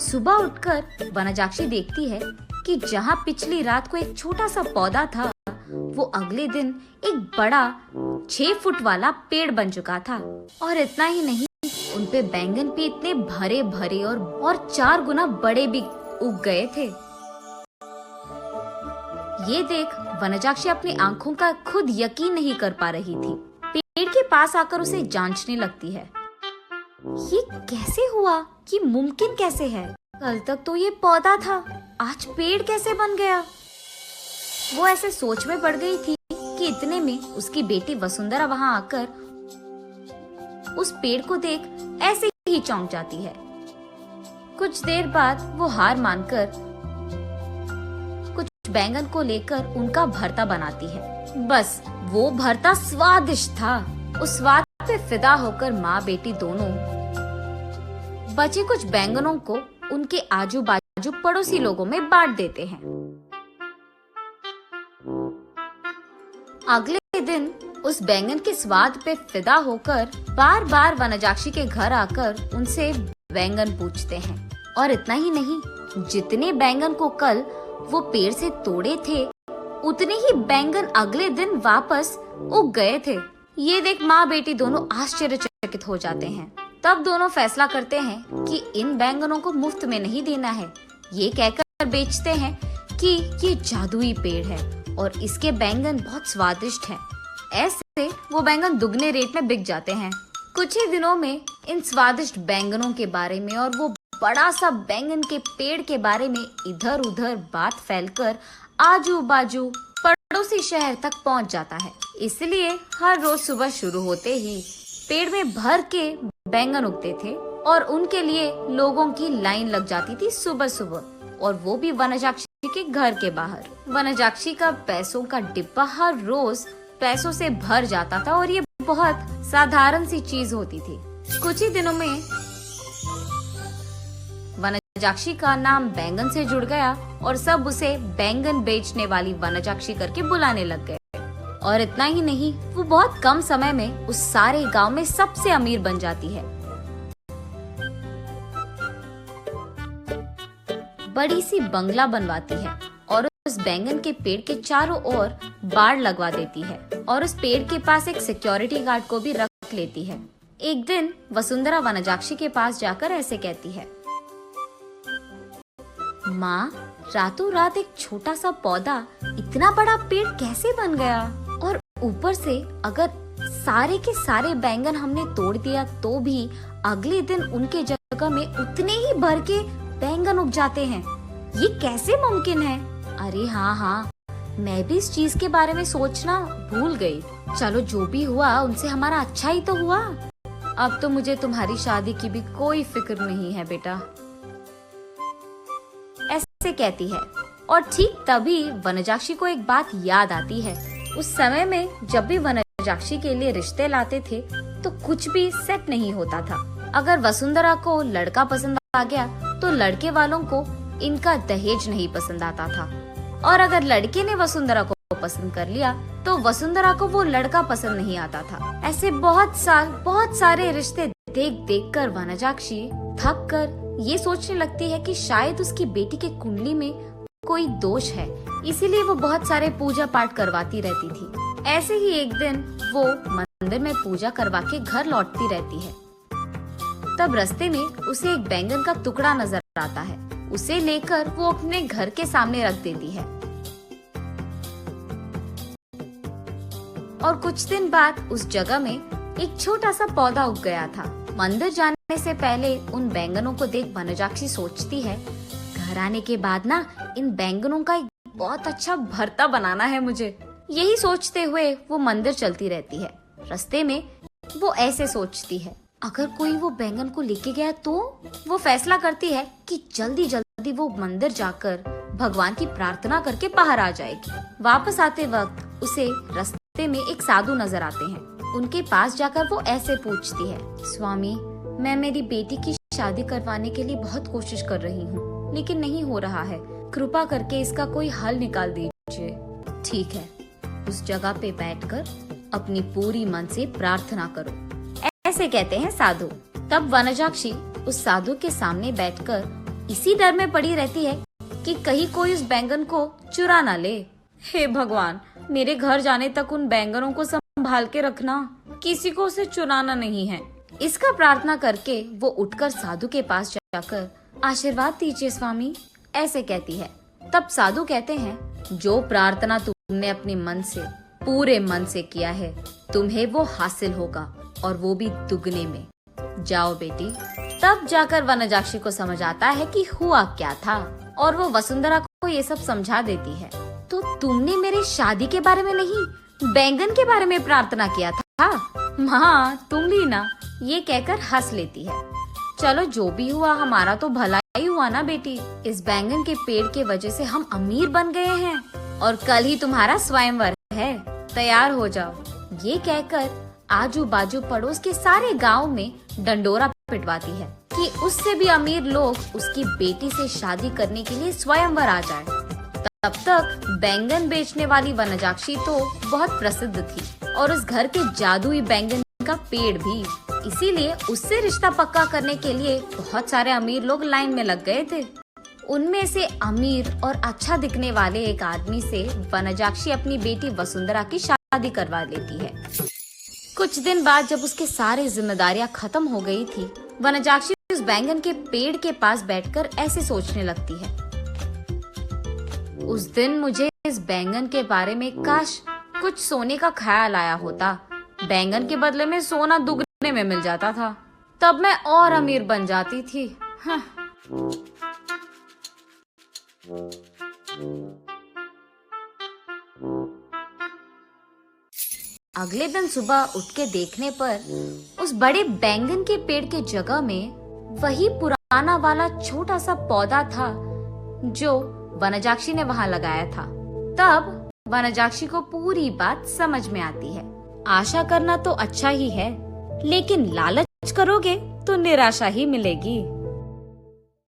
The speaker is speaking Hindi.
सुबह उठकर वनजाक्षी देखती है कि जहाँ पिछली रात को एक छोटा सा पौधा था, वो अगले दिन एक बड़ा 6 फुट वाला पेड़ बन चुका था। और इतना ही नहीं, उनपे बैंगन पे इतने भरे भरे और 4 गुना बड़े भी उग गए थे। ये देख वनजाक्षी अपनी आंखों का खुद यकीन नहीं कर पा रही थी। पेड़ के पास आकर उसे जांचने लगती है। ये कैसे हुआ? ये मुमकिन कैसे है? कल तक तो ये पौधा था, आज पेड़ कैसे बन गया? वो ऐसे सोच में पड़ गई थी कि इतने में उसकी बेटी वसुंधरा वहां आकर उस पेड़ को देख ऐसे ही चौंक जाती है। कुछ देर बाद वो हार मानकर कुछ बैंगन को लेकर उनका भरता बनाती है। बस वो भरता स्वादिष्ट था। उस स्वाद पे फिदा होकर माँ बेटी दोनों बचे कुछ बैंगनों को उनके आजू बाजू पड़ोसी लोगों में बांट देते हैं। अगले दिन उस बैंगन के स्वाद पे फिदा होकर बार बार वनजाक्षी के घर आकर उनसे बैंगन पूछते हैं। और इतना ही नहीं, जितने बैंगन को कल वो पेड़ से तोड़े थे, उतने ही बैंगन अगले दिन वापस उग गए थे। ये देख माँ बेटी दोनों आश्चर्यचकित हो जाते हैं। तब दोनों फैसला करते हैं कि इन बैंगनों को मुफ्त में नहीं देना है। ये कहकर बेचते हैं कि ये जादुई पेड़ है और इसके बैंगन बहुत स्वादिष्ट हैं। ऐसे वो बैंगन दुगने रेट में बिक जाते हैं। कुछ ही दिनों में इन स्वादिष्ट बैंगनों के बारे में और वो बड़ा सा बैंगन के पेड़ के बारे में इधर उधर बात फैलकर आजू बाजू पड़ोसी शहर तक पहुंच जाता है। इसलिए हर रोज सुबह शुरू होते ही पेड़ में भर के बैंगन उगते थे और उनके लिए लोगों की लाइन लग जाती थी सुबह सुबह, और वो भी वनजाक्षी के घर के बाहर। वनजाक्षी का पैसों का डिब्बा हर रोज पैसों से भर जाता था और ये बहुत साधारण सी चीज होती थी। कुछ ही दिनों में वनजाक्षी का नाम बैंगन से जुड़ गया और सब उसे बैंगन बेचने वाली वनजाक्षी करके बुलाने लग गए। और इतना ही नहीं, वो बहुत कम समय में उस सारे गांव में सबसे अमीर बन जाती है। बड़ी सी बंगला बनवाती है और उस बैंगन के पेड़ के चारों ओर बाड़ लगवा देती है और उस पेड़ के पास एक सिक्योरिटी गार्ड को भी रख लेती है। एक दिन वसुंधरा वनजाक्षी के पास जाकर ऐसे कहती है, माँ, रातों रात एक छोटा सा पौधा इतना बड़ा पेड़ कैसे बन गया? और ऊपर से अगर सारे के सारे बैंगन हमने तोड़ दिया तो भी अगले दिन उनके जगह में उतने ही भर के बैंगन उग जाते हैं। ये कैसे मुमकिन है? अरे हाँ, मैं भी इस चीज के बारे में सोचना भूल गई। चलो जो भी हुआ उनसे हमारा अच्छा ही तो हुआ। अब तो मुझे तुम्हारी शादी की भी कोई फिक्र नहीं है बेटा, ऐसे कहती है। और ठीक तभी वनजाक्षी को एक बात याद आती है। उस समय में जब भी वनजाक्षी के लिए रिश्ते लाते थे तो कुछ भी सेट नहीं होता था। अगर वसुंधरा को लड़का पसंद आ गया तो लड़के वालों को इनका दहेज नहीं पसंद आता था, और अगर लड़के ने वसुंधरा को पसंद कर लिया तो वसुंधरा को वो लड़का पसंद नहीं आता था। ऐसे बहुत सारे रिश्ते देख देख कर वनजाक्षी थक कर ये सोचने लगती है कि शायद उसकी बेटी के कुंडली में कोई दोष है, इसीलिए वो बहुत सारे पूजा पाठ करवाती रहती थी। ऐसे ही एक दिन वो मंदिर में पूजा करवा के घर लौटती रहती है। तब रास्ते में उसे एक बैंगन का टुकड़ा नजर आता है। उसे लेकर वो अपने घर के सामने रख देती है। और कुछ दिन बाद उस जगह में एक छोटा सा पौधा उग गया था। मंदिर जाने से पहले उन बैंगनों को देख वनजाक्षी सोचती है, घर आने के बाद ना इन बैंगनों का एक बहुत अच्छा भरता बनाना है मुझे। यही सोचते हुए वो मंदिर चलती रहती है। रास्ते में वो ऐसे सोचती है, अगर कोई वो बैंगन को लेके गया तो वो फैसला करती है कि जल्दी जल्दी वो मंदिर जाकर भगवान की प्रार्थना करके बाहर आ जाएगी। वापस आते वक्त उसे रास्ते में एक साधु नजर आते हैं। उनके पास जाकर वो ऐसे पूछती है, स्वामी, मैं मेरी बेटी की शादी करवाने के लिए बहुत कोशिश कर रही हूँ, लेकिन नहीं हो रहा है। कृपा करके इसका कोई हल निकाल दीजिए। ठीक है, उस जगह पे बैठकर अपनी पूरी मन से प्रार्थना करो, ऐसे कहते हैं साधु। तब वनजाक्षी उस साधु के सामने बैठकर इसी डर में पड़ी रहती है कि कहीं कोई उस बैंगन को चुरा ना ले। हे भगवान, मेरे घर जाने तक उन बैंगनों को संभाल के रखना, किसी को उसे चुराना नहीं है। इसका प्रार्थना करके वो उठकर साधु के पास जाकर आशीर्वाद दीजिए स्वामी, ऐसे कहती है। तब साधु कहते हैं, जो प्रार्थना तुमने अपने मन से, पूरे मन से किया है, तुम्हें वो हासिल होगा, और वो भी दुगने में। जाओ बेटी। तब जाकर वनजाक्षी को समझ आता है कि हुआ क्या था, और वो वसुंधरा को ये सब समझा देती है। तो तुमने मेरे शादी के बारे में नहीं, बैंगन के बारे में प्रार्थना किया था। हाँ, तुम भी ना, ये कहकर हंस लेती है। चलो जो भी हुआ, हमारा तो भला ही हुआ ना बेटी। इस बैंगन के पेड़ के वजह से हम अमीर बन गए हैं, और कल ही तुम्हारा स्वयंवर है, तैयार हो जाओ। ये कहकर आजू बाजू पड़ोस के सारे गांव में डंडोरा पिटवाती है कि उससे भी अमीर लोग उसकी बेटी से शादी करने के लिए स्वयंवर आ जाए। तब तक बैंगन बेचने वाली वनजाक्षी तो बहुत प्रसिद्ध थी, और उस घर के जादुई बैंगन का पेड़ भी। इसीलिए उससे रिश्ता पक्का करने के लिए बहुत सारे अमीर लोग लाइन में लग गए थे। उनमें से अमीर और अच्छा दिखने वाले एक आदमी से वनजाक्षी अपनी बेटी वसुंधरा की शादी करवा लेती है। कुछ दिन बाद जब उसके सारे जिम्मेदारियां खत्म हो गई थी, वनजाक्षी उस बैंगन के पेड़ के पास बैठकर ऐसे सोचने लगती है, उस दिन मुझे इस बैंगन के बारे में काश कुछ सोने का ख्याल आया होता। बैंगन के बदले में सोना दुगने में मिल जाता था, तब मैं और अमीर बन जाती थी। हाँ। अगले दिन सुबह उठ के देखने पर उस बड़े बैंगन के पेड़ के जगह में वही पुराना वाला छोटा सा पौधा था जो वनजाक्षी ने वहां लगाया था। तब वनजाक्षी को पूरी बात समझ में आती है। आशा करना तो अच्छा ही है, लेकिन लालच करोगे तो निराशा ही मिलेगी।